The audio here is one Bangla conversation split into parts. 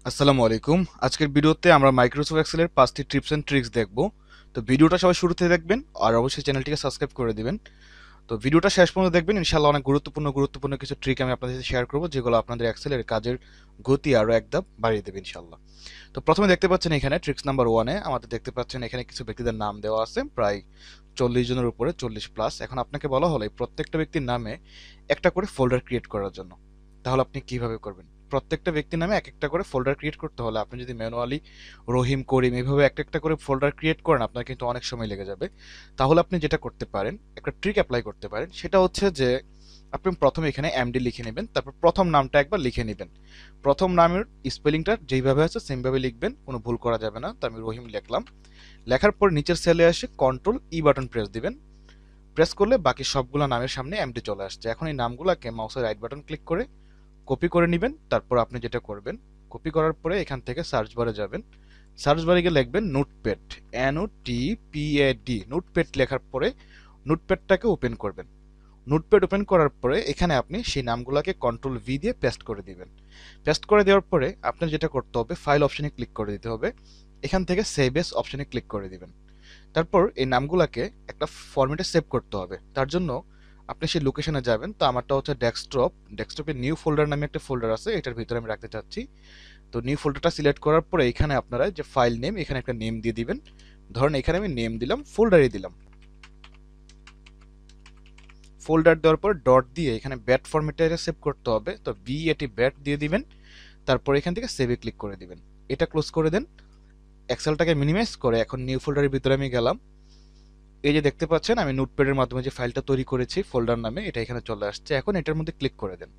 আসসালামু আলাইকুম। আজকের ভিডিওতে আমরা মাইক্রোসফট এক্সেলের 5টি টিপস এন্ড ট্রিক্স দেখব। তো ভিডিওটা সবাই শুরু থেকে দেখবেন আর অবশ্যই চ্যানেলটিকে সাবস্ক্রাইব করে দিবেন। তো ভিডিওটা শেষ পর্যন্ত দেখবেন, ইনশাআল্লাহ অনেক গুরুত্বপূর্ণ কিছু ট্রিক আমি আপনাদের সাথে শেয়ার করব, যেগুলো আপনাদের এক্সেলের কাজের গতি আরো এক ধাপ বাড়িয়ে দেবে ইনশাআল্লাহ। তো প্রথমে দেখতে পাচ্ছেন এখানে ট্রিক্স নাম্বার 1 এ আমাদের দেখতে পাচ্ছেন এখানে কিছু ব্যক্তিদের নাম দেওয়া আছে, প্রায় 40 জনের উপরে, 40 প্লাস। এখন আপনাকে বলা হলো এই প্রত্যেকটা ব্যক্তির নামে একটা করে ফোল্ডার ক্রিয়েট করার জন্য। তাহলে আপনি কিভাবে করবেন? প্রত্যেকটা ব্যক্তির নামে এক একটা করে ফোল্ডার ক্রিয়েট করতে হলে আপনি যদি ম্যানুয়ালি রহিম, করিম এভাবে একটা একটা করে ফোল্ডার ক্রিয়েট করেন, আপনার কিন্তু অনেক সময় লেগে যাবে। তাহলে আপনি যেটা করতে পারেন, একটা ট্রিক অ্যাপ্লাই করতে পারেন, সেটা হচ্ছে যে আপনি প্রথমে এখানে এমডি লিখে নেবেন, তারপর প্রথম নামটা একবার লিখে নেবেন। প্রথম নামের স্পেলিংটা যেইভাবে আছে সেমভাবে লিখবেন, কোনো ভুল করা যাবে না। তো আমি রহিম লিখলাম। লেখার পর নিচের সেলে এসে কন্ট্রোল ই বাটন প্রেস দিবেন। প্রেস করলে বাকি সবগুলো নামের সামনে এমডি চলে আসছে। এখন এই নামগুলোকে মাউসের রাইট বাটন ক্লিক করে কপি করে নেবেন। তারপর আপনি যেটা করবেন, কপি করার পরে এখান থেকে সার্চ বারে যাবেন। সার্চ বারে গিয়ে লিখবেন নোটপ্যাড, NOTPAD। নোটপ্যাড লেখার পরে নোটপ্যাডটাকে ওপেন করবেন। নোটপ্যাড ওপেন করার পরে এখানে আপনি সেই নামগুলোকে কন্ট্রোল ভি দিয়ে পেস্ট করে দিবেন। পেস্ট করে দেওয়ার পরে আপনার যেটা করতে হবে, ফাইল অপশনে ক্লিক করে দিতে হবে। এখান থেকে সেভ এস অপশনে ক্লিক করে দিবেন। তারপর এই নামগুলোকে একটা ফরম্যাটে সেভ করতে হবে। তার জন্য আপনি সেই লোকেশনে যাবেন। তো আমারটা হচ্ছে ডেস্কটপ। ডেস্কটপে নিউ ফোল্ডার নামে একটা ফোল্ডার আছে, এটার ভিতরে আমি রাখতে চাচ্ছি। তো নিউ ফোল্ডারটা সিলেক্ট করার পরে এখানে আপনারা যে ফাইল নেম, এখানে একটা নেম দিয়ে দিবেন। ধরেন এখানে আমি নেম দিলাম, ফোল্ডারে দিলাম। ফোল্ডার দেওয়ার পর ডট দিয়ে এখানে ব্যাট ফরম্যাটে সেভ করতে হবে। তো BAT ব্যাট দিয়ে দিবেন। তারপর এখান থেকে সেভে ক্লিক করে দিবেন। এটা ক্লোজ করে দেন। এক্সেলটাকে মিনিমাইজ করে এখন নিউ ফোল্ডারের ভিতরে আমি গেলাম। এই যে দেখতে পাচ্ছেন আমি নোটপ্যাডের মাধ্যমে যে ফাইলটা তৈরি করেছি ফোল্ডার নামে, এটা এখানে চলে আসছে। এখন এটার মধ্যে ক্লিক করে দেন।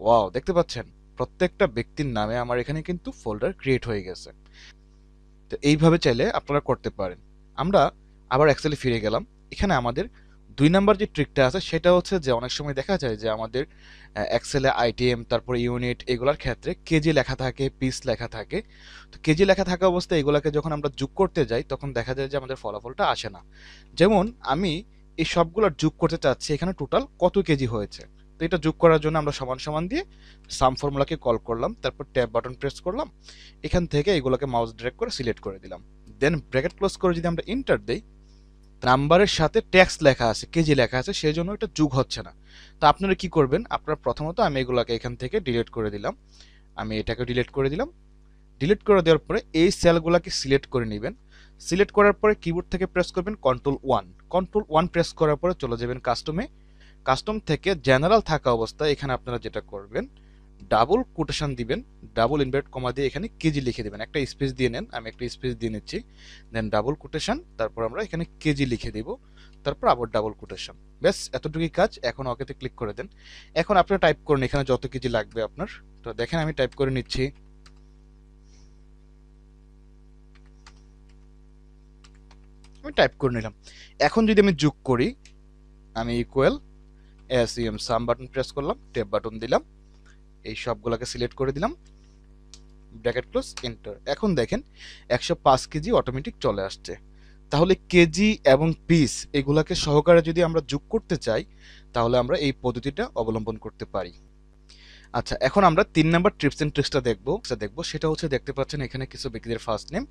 ওয়াও, দেখতে পাচ্ছেন প্রত্যেকটা ব্যক্তির নামে আমার এখানে কিন্তু ফোল্ডার ক্রিয়েট হয়ে গেছে। তো এইভাবে চাইলে আপনারা করতে পারেন। আমরা আবার এক্সেলে ফিরে গেলাম। এখানে আমাদের 2 নাম্বার যে ট্রিকটা আছে সেটা হচ্ছে যে অনেক সময় দেখা যায় যে আমাদের এক্সেলে আইটেম, তারপরে ইউনিট, এগুলোর ক্ষেত্রে কেজি লেখা থাকে, পিস লেখা থাকে। তো কেজি লেখা থাকা অবস্থায় এগুলোকে যখন আমরা যোগ করতে যাই তখন দেখা যায় যে আমাদের ফলাফলটা আসে না। যেমন আমি এই সবগুলোর যোগ করতে চাচ্ছি, এখানে টোটাল কত কেজি হয়েছে। তো এটা যোগ করার জন্য আমরা সমান সমান দিয়ে সাম ফর্মুলাকে কল করলাম, তারপর ট্যাব বাটন প্রেস করলাম। এখান থেকে এগুলোকে মাউস ড্র্যাগ করে সিলেক্ট করে দিলাম। দেন ব্র্যাকেট ক্লোজ করে যদি আমরা এন্টার দেই, নাম্বারের সাথে ট্যাক্স লেখা আছে, কেজি লেখা আছে, সেই জন্য এটা যোগ হচ্ছে না। তো আপনারা কি করবেন, আপনারা প্রথমত আমি এগুলোকে এখান থেকে ডিলিট করে দিলাম। আমি এটাকে ডিলিট করে দিলাম। ডিলিট করে দেওয়ার পরে এই সেলগুলোকে সিলেক্ট করে নেবেন। সিলেক্ট করার পরে কিবোর্ড থেকে প্রেস করবেন কন্ট্রোল 1। কন্ট্রোল 1 প্রেস করার পরে চলে যাবেন কাস্টমে। কাস্টম থেকে জেনারেল থাকা অবস্থায় এখানে আপনারা যেটা করবেন, ডাবল কোটেশন দিবেন। ডাবল ইনভার্ট কমা দিয়ে এখানে কেজি লিখে দিবেন। একটা স্পেস দিয়ে নেন, আমি একটা স্পেস দিয়ে নিচ্ছি। দেন ডাবল কোটেশন, তারপর আমরা এখানে কেজি লিখে দিব। তারপর আবার ডাবল কোটেশন। ব্যাস এতটুকুই কাজ। এখন ওকেতে ক্লিক করে দেন। এখন আপনারা টাইপ করুন এখানে যত কেজি লাগবে আপনার। তো দেখেন আমি টাইপ করে নিচ্ছি। আমি টাইপ করে নিলাম। এখন যদি আমি যোগ করি, আমি ইকুয়াল SEM সাম বাটন প্রেস করলাম, ট্যাব বাটন দিলাম, এই সবগুলোকে সিলেক্ট করে দিলাম, ব্র্যাকেট ক্লোজ এন্টার। এখন দেখেন 105 কেজি অটোমেটিক চলে আসছে। তাহলে কেজি এবং পিস এগুলাকে সহকারে যদি আমরা যোগ করতে চাই, তাহলে আমরা এই পদ্ধতিটা অবলম্বন করতে পারি। আচ্ছা, এখন আমরা 3 নাম্বার ট্রিপস এন্ড ট্রিক্সটা দেখবো। সেটা হচ্ছে দেখতে পাচ্ছেন এখানে কিছু ব্যক্তিদের ফার্স্ট নেম,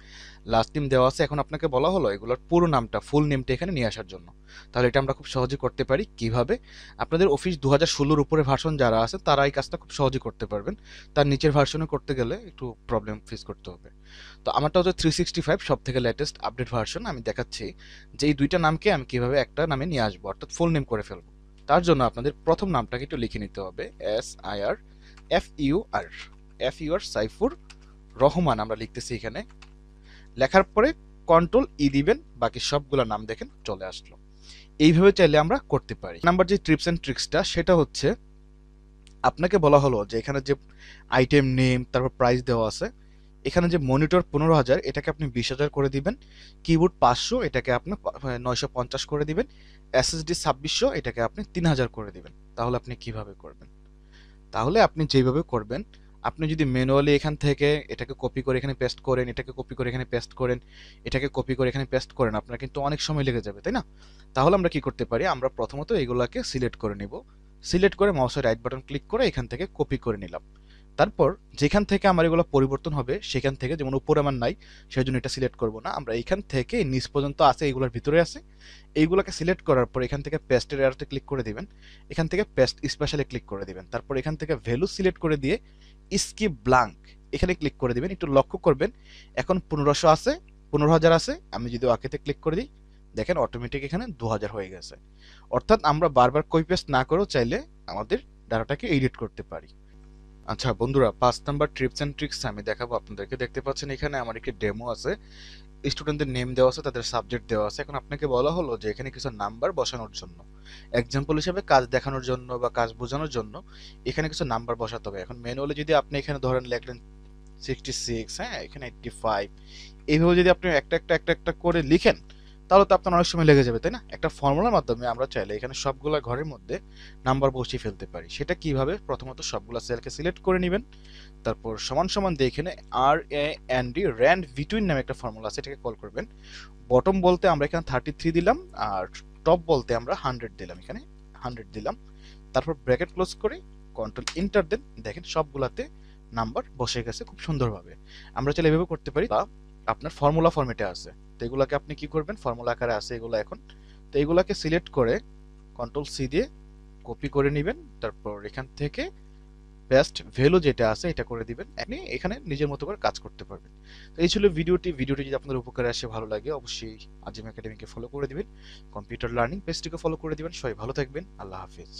লাস্ট নেম দেওয়া আছে। এখন আপনাকে বলা হলো এগুলোর পুরো নামটা, ফুল নেমটা এখানে নিয়ে আসার জন্য। তাহলে এটা আমরা খুব সহজে করতে পারি। কিভাবে? আপনাদের অফিস 2016 উপরে ভার্সন যারা আছে তারা এই কাজটা খুব সহজে করতে পারবেন। তার নিচের ভার্সনে করতে গেলে একটু প্রবলেম ফেস করতে হবে। তো আমারটা হচ্ছে 365 সব থেকে লেটেস্ট আপডেট ভার্সন। আমি দেখাচ্ছি যে এই দুইটা নামকে আমি কিভাবে একটা নামে নিয়ে আসবো, অর্থাৎ ফুল নেম করে ফেলবো। তার জন্য আপনাদের প্রথম নামটাকে একটু লিখে নিতে হবে। FUR সাইফুর রহমান আমরা লিখতেছি এখানে। লেখার পরে কন্ট্রোল দিবেন, বাকি সবগুলো নাম দেখেন চলে আসলো। এইভাবে চাইলে আমরা করতে পারি। নাম্বার যে ট্রিপস এন্ড ট্রিক্সটা সেটা হচ্ছে, আপনাকে বলা হলো যে এখানে যে আইটেম নেম, তারপর প্রাইস দেওয়া আছে, এখানে যে মনিটর 15,000 এটাকে আপনি 20,000 করে দিবেন। কিবোর্ড 500 এটাকে আপনি 950 করে দিবেন। SSD 2600 এটাকে আপনি 3000 করে দিবেন। তাহলে আপনি কিভাবে করবেন? তাহলে আপনি যেভাবে করবেন, আপনি যদি ম্যানুয়ালি এখান থেকে এটাকে কপি করে এখানে পেস্ট করেন, এটাকে কপি করে এখানে পেস্ট করেন, এটাকে কপি করে এখানে পেস্ট করেন, আপনার কিন্তু অনেক সময় লেগে যাবে, তাই না? তাহলে আমরা কি করতে পারি, আমরা প্রথমত এগুলাকে সিলেক্ট করে নিব। সিলেক্ট করে মাউসের রাইট বাটন ক্লিক করে এখান থেকে কপি করে নিলাম। তারপর যেখান থেকে আমার এগুলো পরিবর্তন হবে সেখান থেকে, যেমন উপরে আমার নাই সেই জন্য এটা সিলেক্ট করব না, আমরা এইখান থেকে নিচ পর্যন্ত আছে এইগুলোর ভিতরে আছে, এইগুলোকে সিলেক্ট করার পর এখান থেকে পেস্টের এরাতে ক্লিক করে দিবেন, এখান থেকে পেস্ট স্পেশালে ক্লিক করে দিবেন, তারপর এখান থেকে ভ্যালু সিলেক্ট করে দিয়ে স্কিপ ব্লাঙ্ক এখানে ক্লিক করে দিবেন। একটু লক্ষ্য করবেন এখন 1500 আছে, 15,000 আছে, আমি যদি ওকেতে ক্লিক করে দিই দেখেন অটোমেটিক এখানে 2000 হয়ে গেছে। অর্থাৎ আমরা বারবার কপি পেস্ট না করেও চাইলে আমাদের ডাটাটাকে এডিট করতে পারি। আচ্ছা বন্ধুরা, 5 নাম্বার ট্রিপস এন্ড ট্রিক্স আমি দেখাবো আপনাদেরকে। দেখতে পাচ্ছেন এখানে আমার একটি ডেমো আছে, স্টুডেন্টদের নেম দেওয়া আছে, তাদের সাবজেক্ট দেওয়া আছে। এখন আপনাকে বলা হলো যে এখানে কিছু নাম্বার বসানোর জন্য, এক্সাম্পল হিসেবে কাজ দেখানোর জন্য বা কাজ বোঝানোর জন্য এখানে কিছু নাম্বার বসাতে হবে। এখন ম্যানুয়ালি যদি আপনি এখানে ধরেন লেখলেন 66, হ্যাঁ এখানে 85, এইভাবে যদি আপনি একটা করে লিখেন তাহলে তো আপনার অনেক সময় লেগে যাবে, তাই না? একটা ফর্মুলার মাধ্যমে আমরা চাইলে এখানে সবগুলা ঘরের মধ্যে নাম্বার বসিয়ে ফেলতে পারি। সেটা কিভাবে? প্রথমত সবগুলা সেলকে সিলেক্ট করে নেবেন, তারপর সমান সমান দিয়ে এখানে RAND র্যান্ড বিটুইন নামে একটা ফর্মুলা আছে, এটাকে কল করবেন। বটম বলতে আমরা এখানে 33 দিলাম, আর টপ বলতে আমরা 100 দিলাম, এখানে 100 দিলাম। তারপর ব্র্যাকেট ক্লোজ করে কন্ট্রোল এন্টার দেন, দেখেন সবগুলাতে নাম্বার বসে গেছে খুব সুন্দরভাবে। আমরা চাইলে এভাবে করতে পারি, বা আপনার ফর্মুলা ফরম্যাটে আছে, তো এগুলাকে আপনি কি করবেন, ফর্মুলা আকারে আছে এগুলো এখন, তো এগুলাকে সিলেক্ট করে কন্ট্রোল সি দিয়ে কপি করে নেবেন, তারপর এখান থেকে বেস্ট ভ্যালু যেটা আছে এটা করে দিবেন, আপনি এখানে নিজের মতো করে কাজ করতে পারবেন। তো এই ছিল ভিডিওটি যদি আপনাদের উপকারে আসে, ভালো লাগে, অবশ্যই আজিম একাডেমিকে ফলো করে দিবেন, কম্পিউটার লার্নিং পেজটিকে ফলো করে দিবেন। সবাই ভালো থাকবেন, আল্লাহ হাফিজ।